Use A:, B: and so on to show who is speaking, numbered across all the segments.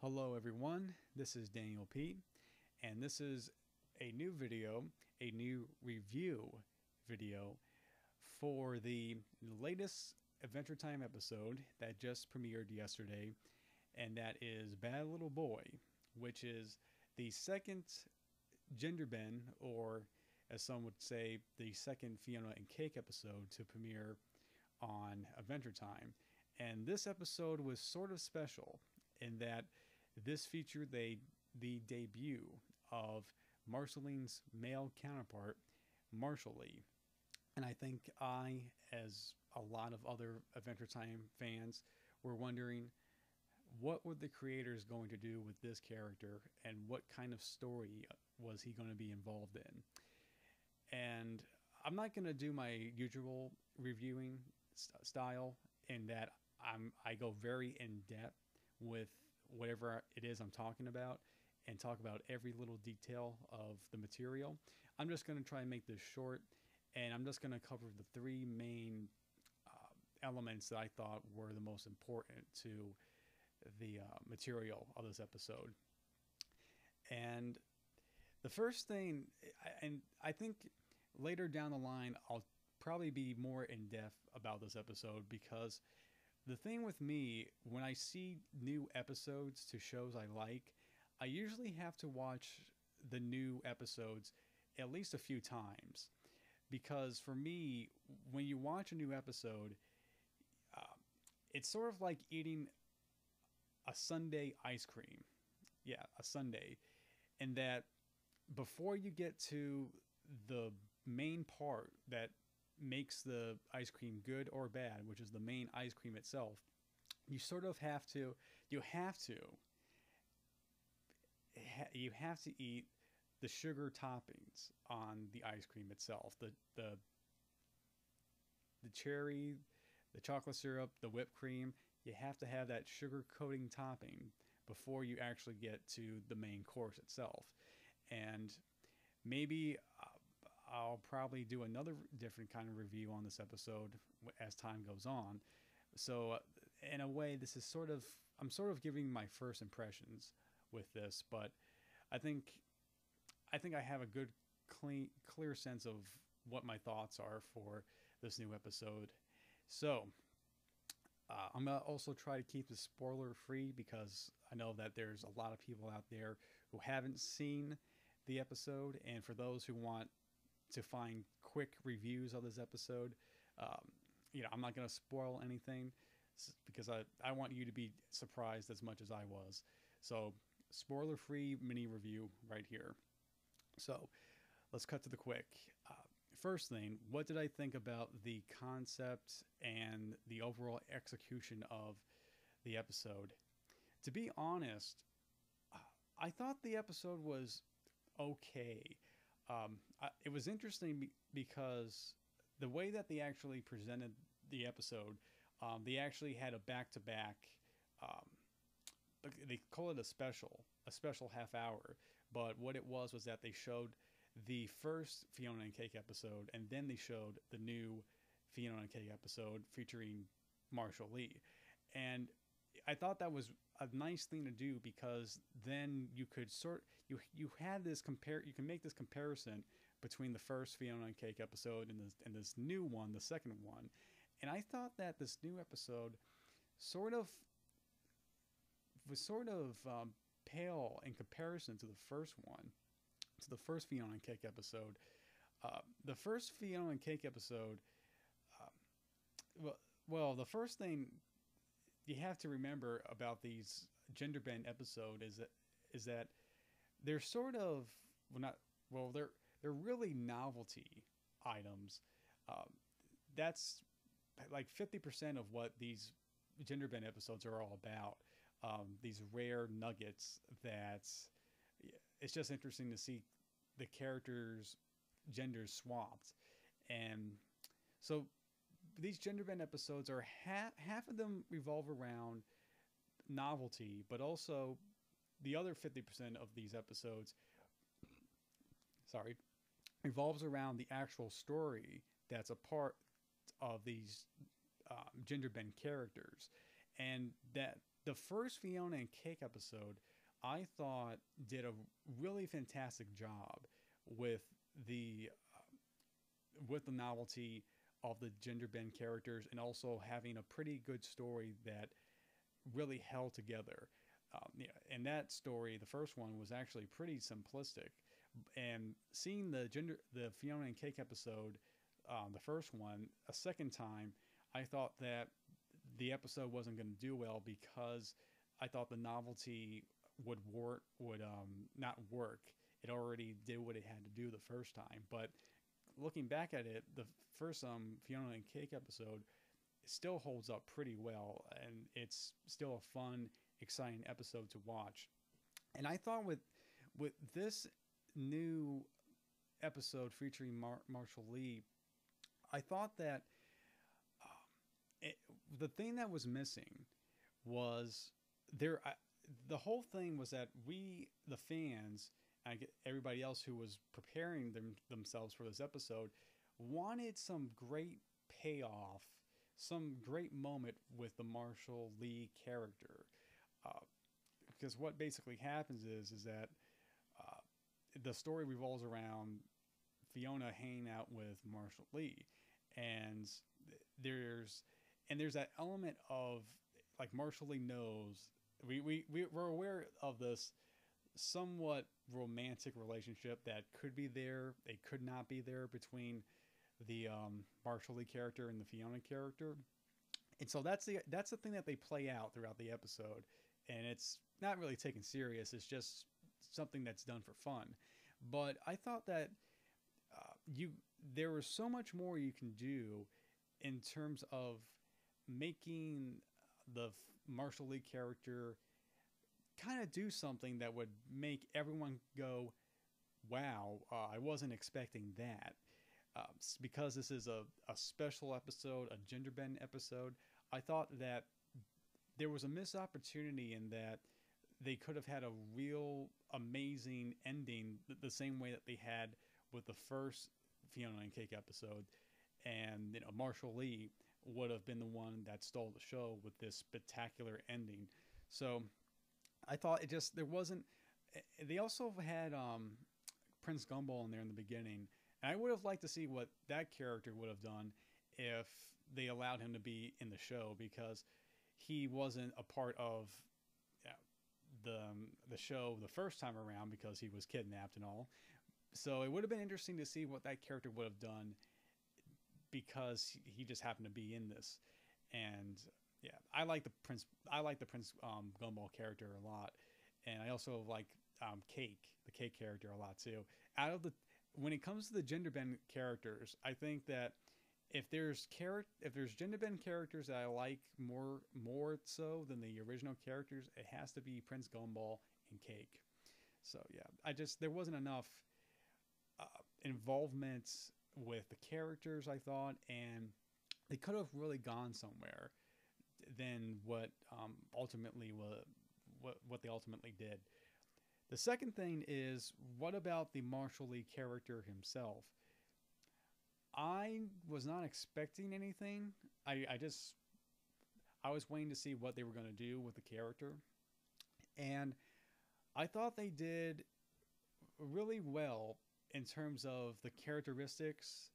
A: Hello, everyone. This is Daniel P, and this is a new video, a new review video for the latest Adventure Time episode that just premiered yesterday, and that is Bad Little Boy, which is the second gender bend, or as some would say, the second Fiona and Cake episode to premiere on Adventure Time. And this episode was sort of special in that this featured the debut of Marceline's male counterpart, Marshall Lee. And I think as a lot of other Adventure Time fans, were wondering what were the creators going to do with this character and what kind of story was he going to be involved in. And I'm not going to do my usual reviewing style in that I go very in depth with whatever it is I'm talking about and talk about every little detail of the material. I'm just going to try and make this short, and I'm just going to cover the three main elements that I thought were the most important to the material of this episode. And the first thing, and I think later down the line, I'll probably be more in depth about this episode because the thing with me, when I see new episodes to shows I like, I usually have to watch the new episodes at least a few times. Because for me, when you watch a new episode, uh, it's sort of like eating a sundae ice cream. Yeah, a sundae. And that before you get to the main part that makes the ice cream good or bad, which is the main ice cream itself, you sort of have to, you have to, you have to eat the sugar toppings on the ice cream itself, the cherry, the chocolate syrup, the whipped cream. You have to have that sugar coating topping before you actually get to the main course itself. And maybe I'll probably do another different kind of review on this episode as time goes on. So, in a way, this is I'm sort of giving my first impressions with this, but I think I have a good, clear sense of what my thoughts are for this new episode. So, I'm gonna also try to keep this spoiler free because I know that there's a lot of people out there who haven't seen the episode, and for those who want to find quick reviews of this episode, um, I'm not going to spoil anything because I want you to be surprised as much as I was. So, spoiler free mini review right here. So, let's cut to the quick. First thing, what did I think about the concept and the overall execution of the episode? To be honest, I thought the episode was okay. It was interesting because the way that they actually presented the episode, they actually had a back-to-back. They call it a special half hour. But what it was that they showed the first Fiona and Cake episode, and then they showed the new Fiona and Cake episode featuring Marshall Lee, and I thought that was a nice thing to do because then you could you had this you can make this comparison between the first Fiona and Cake episode and this new one, the second one, and I thought that this new episode sort of pale in comparison to the first one, to the first Fiona and Cake episode. The first Fiona and Cake episode, the first thing you have to remember about these gender bend episode is that they're sort of they're really novelty items. That's like 50% of what these gender bend episodes are all about. These rare nuggets that it's just interesting to see the characters' genders swapped, and so these gender bend episodes are half of them revolve around novelty, but also the other 50% of these episodes, revolves around the actual story that's a part of these gender bend characters, and that the first Fiona and Cake episode, I thought did a really fantastic job with the with the novelty of the gender bend characters, and also having a pretty good story that really held together. And that story, the first one, was actually pretty simplistic. And seeing the Fiona and Cake episode, the first one, a second time, I thought that the episode wasn't going to do well because I thought the novelty would not work. It already did what it had to do the first time. But looking back at it, the first Fiona and Cake episode still holds up pretty well, and it's still a fun, exciting episode to watch. And I thought with this new episode featuring Marshall Lee, I thought that it, the thing that was missing was there. The whole thing was that we, the fans, I get everybody else who was preparing themselves for this episode, wanted some great payoff, some great moment with the Marshall Lee character. Because what basically happens is that the story revolves around Fiona hanging out with Marshall Lee, and there's that element of, like, Marshall Lee knows we're aware of this somewhat romantic relationship that could be there, it could not be there, between the Marshall Lee character and the Fiona character. And so that's the thing that they play out throughout the episode, and it's not really taken serious. It's just something that's done for fun. But I thought that you there was so much more you can do in terms of making the Marshall Lee character kind of do something that would make everyone go, "Wow, I wasn't expecting that." Because this is a special episode, a gender bend episode, I thought that there was a missed opportunity in that they could have had a real amazing ending the same way that they had with the first Fiona and Cake episode. And Marshall Lee would have been the one that stole the show with this spectacular ending. So I thought there wasn't. They also had Prince Gumball in there in the beginning. And I would have liked to see what that character would have done if they allowed him to be in the show, because he wasn't a part of the show the first time around because he was kidnapped and all. So it would have been interesting to see what that character would have done, because he just happened to be in this. And yeah, I like the Prince Gumball character a lot, and I also like the Cake character a lot too. When it comes to the gender bend characters, I think that if there's gender bend characters that I like more so than the original characters, it has to be Prince Gumball and Cake. So yeah, there wasn't enough involvement with the characters, I thought, and they could have really gone somewhere than what they ultimately did. The second thing is, what about the Marshall Lee character himself? I was not expecting anything. I was waiting to see what they were going to do with the character, and I thought they did really well in terms of the characteristics,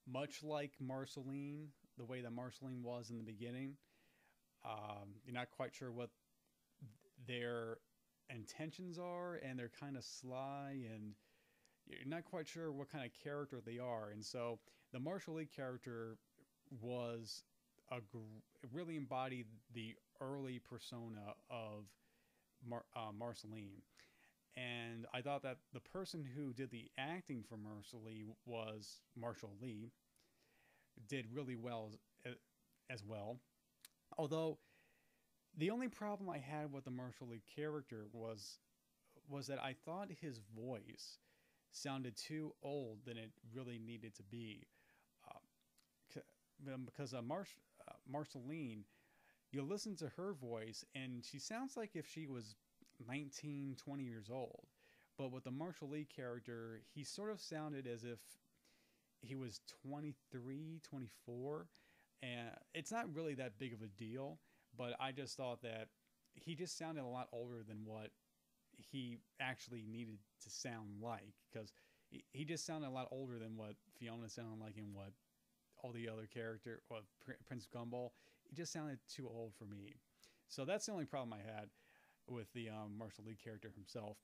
A: much like Marceline, the way that Marceline was in the beginning. You're not quite sure what their intentions are, and they're kind of sly, and you're not quite sure what kind of character they are. And so the Marshall Lee character was really embodied the early persona of Marceline. And I thought that the person who did the acting for Marshall Lee did really well as well. Although the only problem I had with the Marshall Lee character was that I thought his voice sounded too old than it really needed to be. Because Marceline, you listen to her voice and she sounds like if she was 19, 20 years old. But with the Marshall Lee character, he sort of sounded as if he was 23, 24. And it's not really that big of a deal, but I just thought that he just sounded a lot older than what he actually needed to sound like, because he just sounded a lot older than what Fiona sounded like and what all the other character, well, Prince Gumball. He just sounded too old for me. So that's the only problem I had with the Marshall Lee character himself.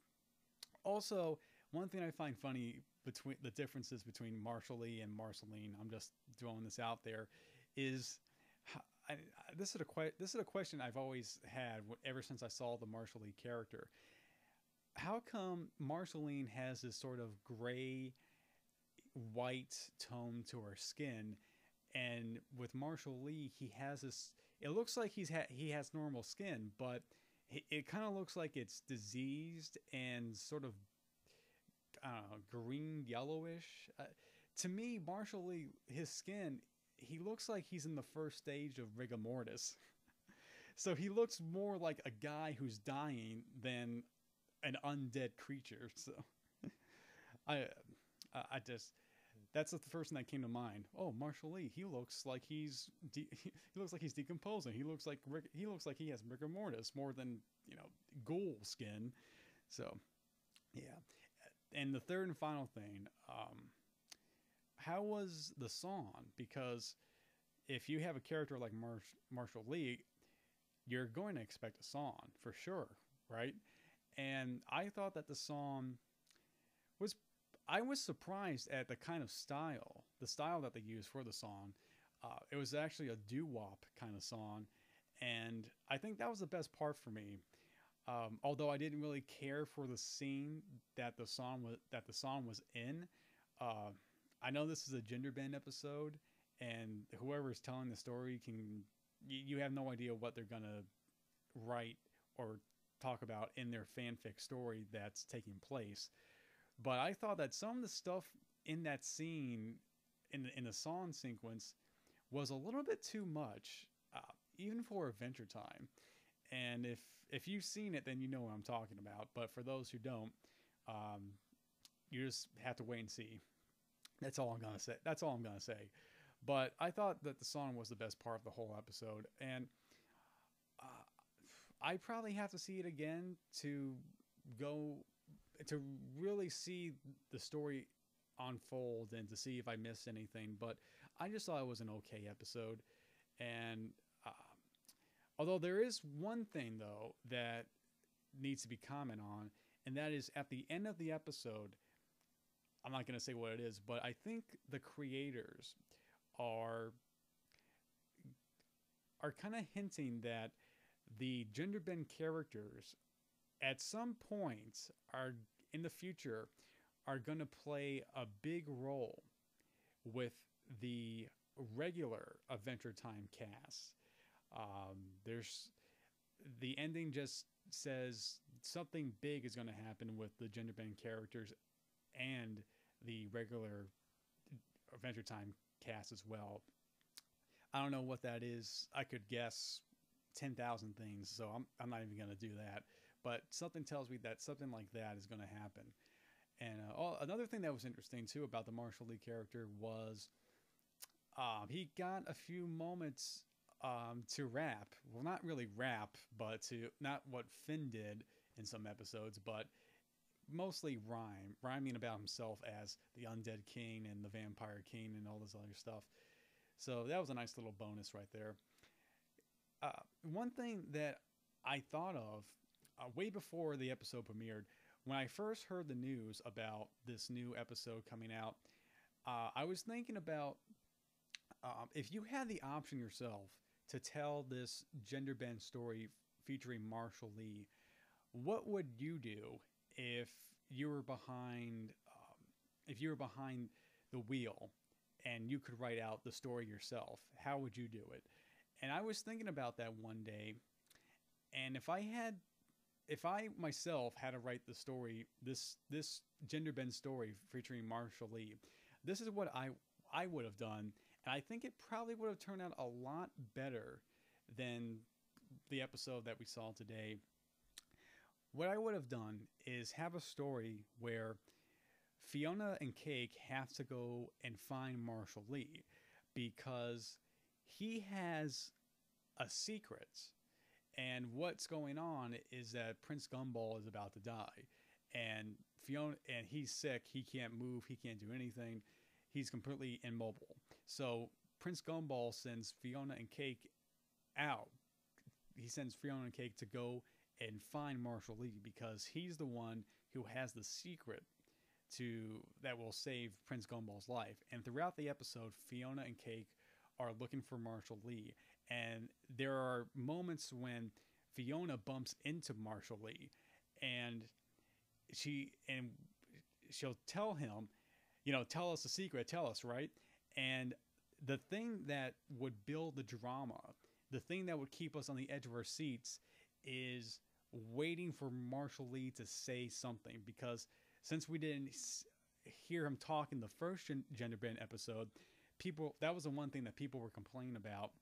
A: Also, one thing I find funny between the differences between Marshall Lee and Marceline, I'm just throwing this out there, is I, this is a question I've always had ever since I saw the Marshall Lee character. How come Marceline has this sort of gray white tone to her skin, and with Marshall Lee he has this? It looks like he has normal skin, but it kind of looks like it's diseased and sort of, I don't know, green yellowish. To me, Marshall Lee, his skin, he looks like he's in the first stage of rigor mortis. So he looks more like a guy who's dying than an undead creature. So I I just, that's the first thing that came to mind. Oh, Marshall Lee, he looks like he looks like he's decomposing. He looks like he has rigor mortis more than, ghoul skin. So yeah. And the third and final thing, how was the song? Because if you have a character like Marshall Lee, you're going to expect a song for sure, right? And I thought that the song was, I was surprised at the kind of the style that they used for the song. It was actually a doo-wop kind of song, and I think that was the best part for me. Although I didn't really care for the scene that the song was in. Uh, I know this is a gender bend episode, and whoever's telling the story you have no idea what they're gonna write or talk about in their fanfic story that's taking place. But I thought that some of the stuff in that scene, in the song sequence, was a little bit too much, even for Adventure Time. And if you've seen it, then you know what I'm talking about. But for those who don't, you just have to wait and see. That's all I'm gonna say. That's all I'm gonna say. But I thought that the song was the best part of the whole episode, and I probably have to see it again go to really see the story unfold and to see if I missed anything. But I just thought it was an okay episode, and although there is one thing though that needs to be commented on, and that is at the end of the episode. I'm not going to say what it is, but I think the creators are kind of hinting that the gender bend characters at some point are in the future are going to play a big role with the regular Adventure Time cast. There's the ending just says something big is going to happen with the gender bend characters and the regular Adventure Time cast as well. I don't know what that is. I could guess 10,000 things, so I'm not even going to do that. But something tells me that something like that is going to happen. And another thing that was interesting too about the Marshall Lee character was he got a few moments to rap. Well, not really rap, but to not what Finn did in some episodes, but mostly rhyming about himself as the Undead King and the Vampire King and all this other stuff. So that was a nice little bonus right there. One thing that I thought of way before the episode premiered, when I first heard the news about this new episode coming out, I was thinking about if you had the option yourself to tell this gender bend story featuring Marshall Lee, what would you do if you were behind the wheel and you could write out the story yourself? How would you do it? And I was thinking about that one day, and if I myself had to write the story, this gender bend story featuring Marshall Lee, this is what I would have done, and I think it probably would have turned out a lot better than the episode that we saw today. What I would have done is have a story where Fiona and Cake have to go and find Marshall Lee because he has a secret, And what's going on is that Prince Gumball is about to die, and Fiona, and he's sick. He can't move. He can't do anything. He's completely immobile. So Prince Gumball sends Fiona and Cake out. He sends Fiona and Cake to go and find Marshall Lee because he's the one who has the secret to that will save Prince Gumball's life. And throughout the episode, Fiona and Cake are looking for Marshall Lee, and there are moments when Fiona bumps into Marshall Lee, and she'll tell him, tell us the secret, tell us, right? And the thing that would build the drama, the thing that would keep us on the edge of our seats, is waiting for Marshall Lee to say something, because since we didn't hear him talk in the first Gender Bend episode, that was the one thing that people were complaining about.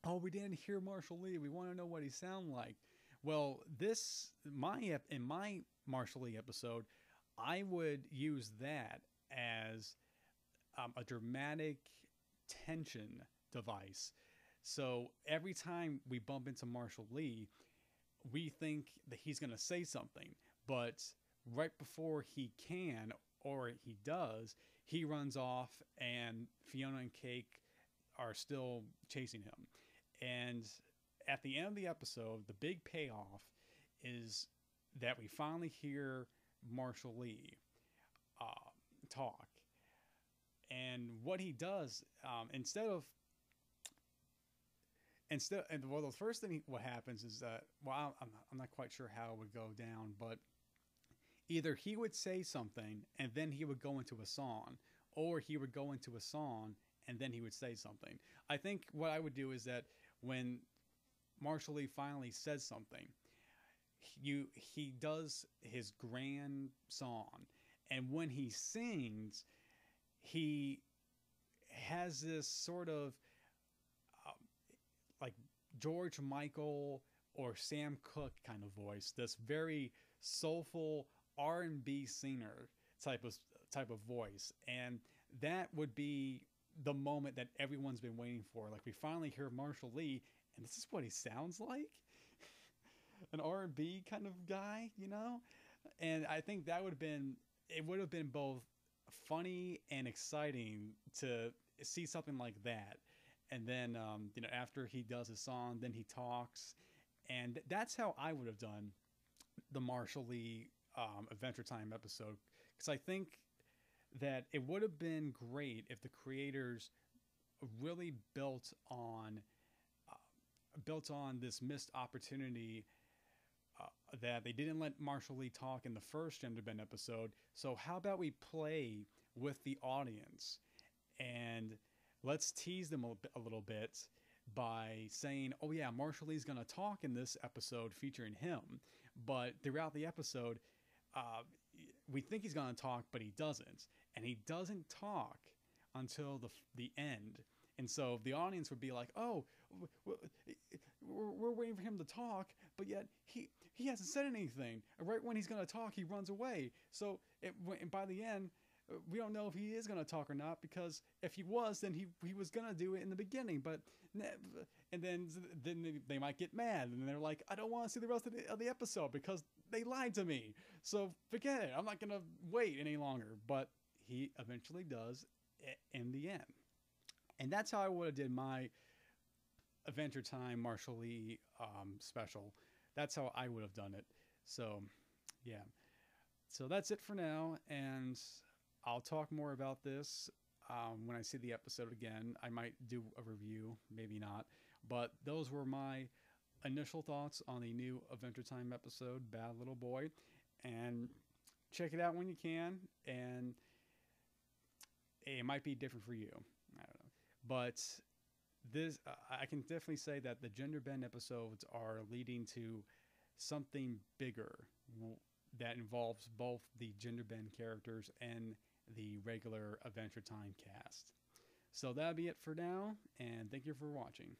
A: Oh, we didn't hear Marshall Lee. We want to know what he sounded like. Well, in my Marshall Lee episode, I would use that as a dramatic tension device. So every time we bump into Marshall Lee, we think that he's going to say something, but right before he can, or he does, he runs off, and Fiona and Cake are still chasing him. And at the end of the episode, the big payoff is that we finally hear Marshall Lee talk. And what he does, and the first thing what happens is that, well, I'm not quite sure how it would go down, but either he would say something and then he would go into a song, or he would go into a song and then he would say something. I think what I would do is that when Marshall Lee finally says something, he does his grand song, and when he sings, he has this sort of like George Michael or Sam Cooke kind of voice, this very soulful R&B singer type of voice, and that would be the moment that everyone's been waiting for. Like, we finally hear Marshall Lee, and this is what he sounds like. An R&B kind of guy, And I think it would have been both funny and exciting to see something like that. And then, after he does his song, then he talks. And that's how I would have done the Marshall Lee Adventure Time episode. Because I think that it would have been great if the creators really built on this missed opportunity that they didn't let Marshall Lee talk in the first Gender Bend episode. So how about we play with the audience and let's tease them a little bit by saying, oh yeah, Marshall Lee's going to talk in this episode featuring him. But throughout the episode, we think he's going to talk, but he doesn't. And he doesn't talk until the end. And so the audience would be like, oh, we're waiting for him to talk, but yet he hasn't said anything. And right when he's going to talk, he runs away. So by the end, we don't know if he is going to talk or not, because if he was, then he was going to do it in the beginning. And then they might get mad, and they're like, I don't want to see the rest of the episode because they lied to me. So forget it. I'm not going to wait any longer. But he eventually does in the end. And that's how I would have did my Adventure Time Marshall Lee special. That's how I would have done it. So, yeah. So that's it for now, and I'll talk more about this when I see the episode again. I might do a review, maybe not. But those were my initial thoughts on the new Adventure Time episode, Bad Little Boy. And check it out when you can, and it might be different for you. I don't know. But this, I can definitely say that the Gender Bend episodes are leading to something bigger that involves both the Gender Bend characters and the regular Adventure Time cast. So that'll be it for now, and thank you for watching.